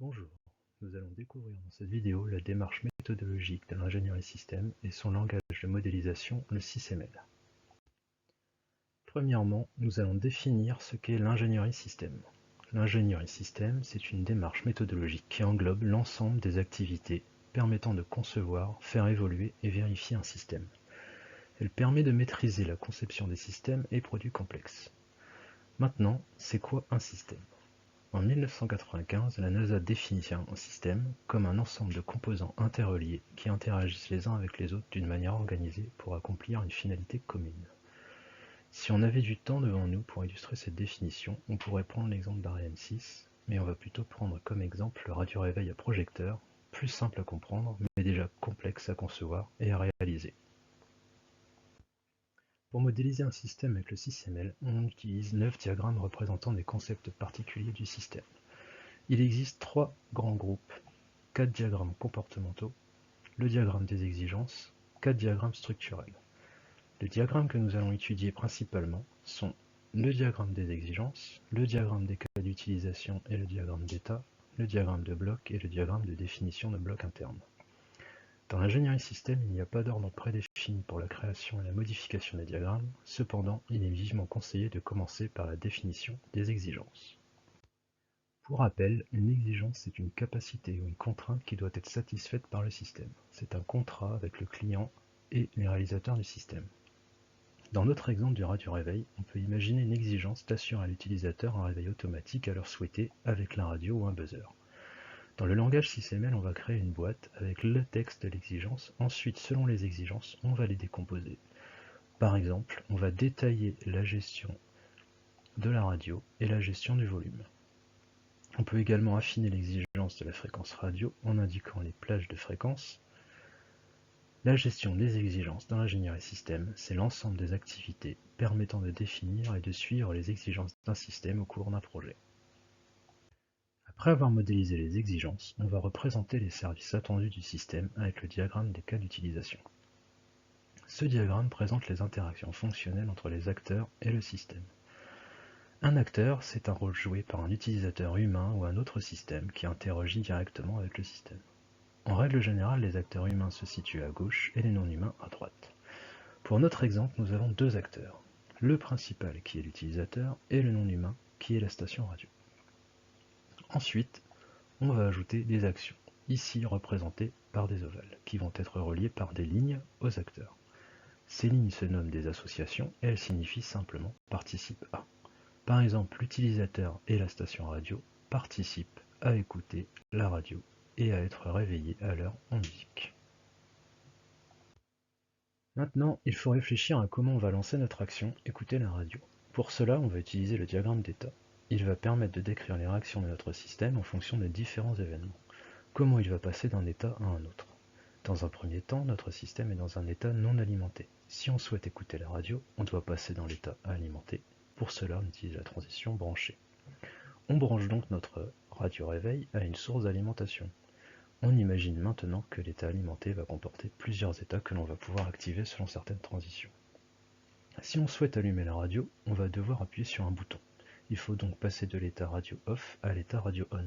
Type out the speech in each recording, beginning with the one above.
Bonjour, nous allons découvrir dans cette vidéo la démarche méthodologique de l'ingénierie système et son langage de modélisation, le SysML. Premièrement, nous allons définir ce qu'est l'ingénierie système. L'ingénierie système, c'est une démarche méthodologique qui englobe l'ensemble des activités permettant de concevoir, faire évoluer et vérifier un système. Elle permet de maîtriser la conception des systèmes et produits complexes. Maintenant, c'est quoi un système ? En 1995, la NASA définit un système comme un ensemble de composants interreliés qui interagissent les uns avec les autres d'une manière organisée pour accomplir une finalité commune. Si on avait du temps devant nous pour illustrer cette définition, on pourrait prendre l'exemple d'Ariane 6, mais on va plutôt prendre comme exemple le radio-réveil à projecteur, plus simple à comprendre, mais déjà complexe à concevoir et à réaliser. Pour modéliser un système avec le SysML, on utilise 9 diagrammes représentant des concepts particuliers du système. Il existe 3 grands groupes, 4 diagrammes comportementaux, le diagramme des exigences, 4 diagrammes structurels. Les diagrammes que nous allons étudier principalement sont le diagramme des exigences, le diagramme des cas d'utilisation et le diagramme d'état, le diagramme de bloc et le diagramme de définition de blocs internes. Dans l'ingénierie système, il n'y a pas d'ordre prédéfini pour la création et la modification des diagrammes, cependant, il est vivement conseillé de commencer par la définition des exigences. Pour rappel, une exigence est une capacité ou une contrainte qui doit être satisfaite par le système. C'est un contrat avec le client et les réalisateurs du système. Dans notre exemple du radio-réveil, on peut imaginer une exigence d'assurer à l'utilisateur un réveil automatique à l'heure souhaitée avec la radio ou un buzzer. Dans le langage SysML, on va créer une boîte avec le texte de l'exigence. Ensuite, selon les exigences, on va les décomposer. Par exemple, on va détailler la gestion de la radio et la gestion du volume. On peut également affiner l'exigence de la fréquence radio en indiquant les plages de fréquence. La gestion des exigences dans l'ingénierie système, c'est l'ensemble des activités permettant de définir et de suivre les exigences d'un système au cours d'un projet. Après avoir modélisé les exigences, on va représenter les services attendus du système avec le diagramme des cas d'utilisation. Ce diagramme présente les interactions fonctionnelles entre les acteurs et le système. Un acteur, c'est un rôle joué par un utilisateur humain ou un autre système qui interagit directement avec le système. En règle générale, les acteurs humains se situent à gauche et les non-humains à droite. Pour notre exemple, nous avons deux acteurs. Le principal qui est l'utilisateur et le non-humain qui est la station radio. Ensuite, on va ajouter des actions, ici représentées par des ovales, qui vont être reliées par des lignes aux acteurs. Ces lignes se nomment des associations et elles signifient simplement participe à. Par exemple, l'utilisateur et la station radio participent à écouter la radio et à être réveillés à l'heure en musique. Maintenant, il faut réfléchir à comment on va lancer notre action écouter la radio. Pour cela, on va utiliser le diagramme d'état. Il va permettre de décrire les réactions de notre système en fonction des différents événements. Comment il va passer d'un état à un autre. Dans un premier temps, notre système est dans un état non alimenté. Si on souhaite écouter la radio, on doit passer dans l'état alimenté. Pour cela, on utilise la transition branchée. On branche donc notre radio-réveil à une source d'alimentation. On imagine maintenant que l'état alimenté va comporter plusieurs états que l'on va pouvoir activer selon certaines transitions. Si on souhaite allumer la radio, on va devoir appuyer sur un bouton. Il faut donc passer de l'état radio off à l'état radio on.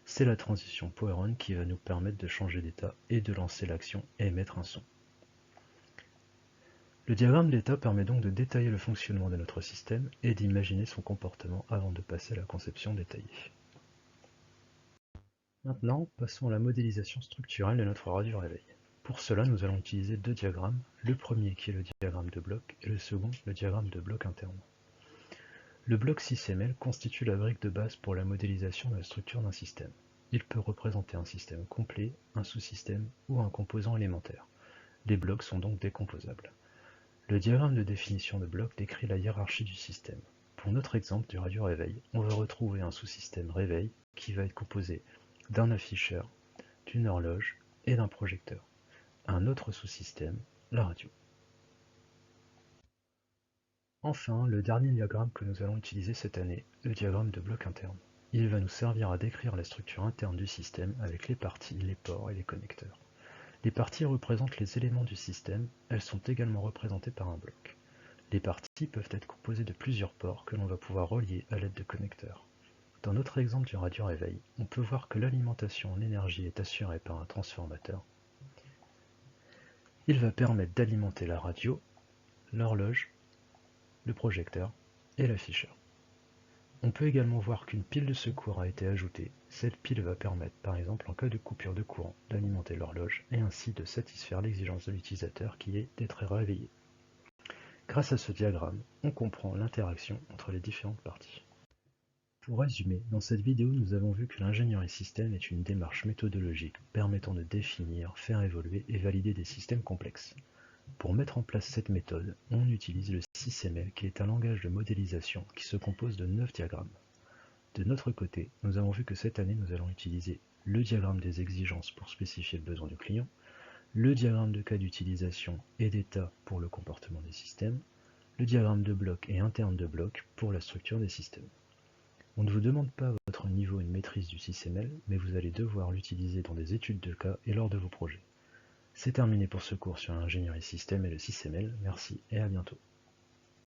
C'est la transition power on qui va nous permettre de changer d'état et de lancer l'action et émettre un son. Le diagramme d'état permet donc de détailler le fonctionnement de notre système et d'imaginer son comportement avant de passer à la conception détaillée. Maintenant, passons à la modélisation structurelle de notre radio-réveil. Pour cela, nous allons utiliser deux diagrammes, le premier qui est le diagramme de bloc et le second le diagramme de bloc interne. Le bloc SysML constitue la brique de base pour la modélisation de la structure d'un système. Il peut représenter un système complet, un sous-système ou un composant élémentaire. Les blocs sont donc décomposables. Le diagramme de définition de bloc décrit la hiérarchie du système. Pour notre exemple du radio-réveil, on va retrouver un sous-système réveil qui va être composé d'un afficheur, d'une horloge et d'un projecteur. Un autre sous-système, la radio. Enfin, le dernier diagramme que nous allons utiliser cette année, le diagramme de bloc interne. Il va nous servir à décrire la structure interne du système avec les parties, les ports et les connecteurs. Les parties représentent les éléments du système, elles sont également représentées par un bloc. Les parties peuvent être composées de plusieurs ports que l'on va pouvoir relier à l'aide de connecteurs. Dans notre exemple du radio-réveil, on peut voir que l'alimentation en énergie est assurée par un transformateur. Il va permettre d'alimenter la radio, l'horloge, le projecteur et l'afficheur. On peut également voir qu'une pile de secours a été ajoutée. Cette pile va permettre, par exemple, en cas de coupure de courant, d'alimenter l'horloge et ainsi de satisfaire l'exigence de l'utilisateur qui est d'être réveillé. Grâce à ce diagramme, on comprend l'interaction entre les différentes parties. Pour résumer, dans cette vidéo, nous avons vu que l'ingénierie système est une démarche méthodologique permettant de définir, faire évoluer et valider des systèmes complexes. Pour mettre en place cette méthode, on utilise le SysML qui est un langage de modélisation qui se compose de 9 diagrammes. De notre côté, nous avons vu que cette année, nous allons utiliser le diagramme des exigences pour spécifier le besoin du client, le diagramme de cas d'utilisation et d'état pour le comportement des systèmes, le diagramme de bloc et interne de bloc pour la structure des systèmes. On ne vous demande pas votre niveau et maîtrise du SysML, mais vous allez devoir l'utiliser dans des études de cas et lors de vos projets. C'est terminé pour ce cours sur l'ingénierie système et le SysML. Merci et à bientôt.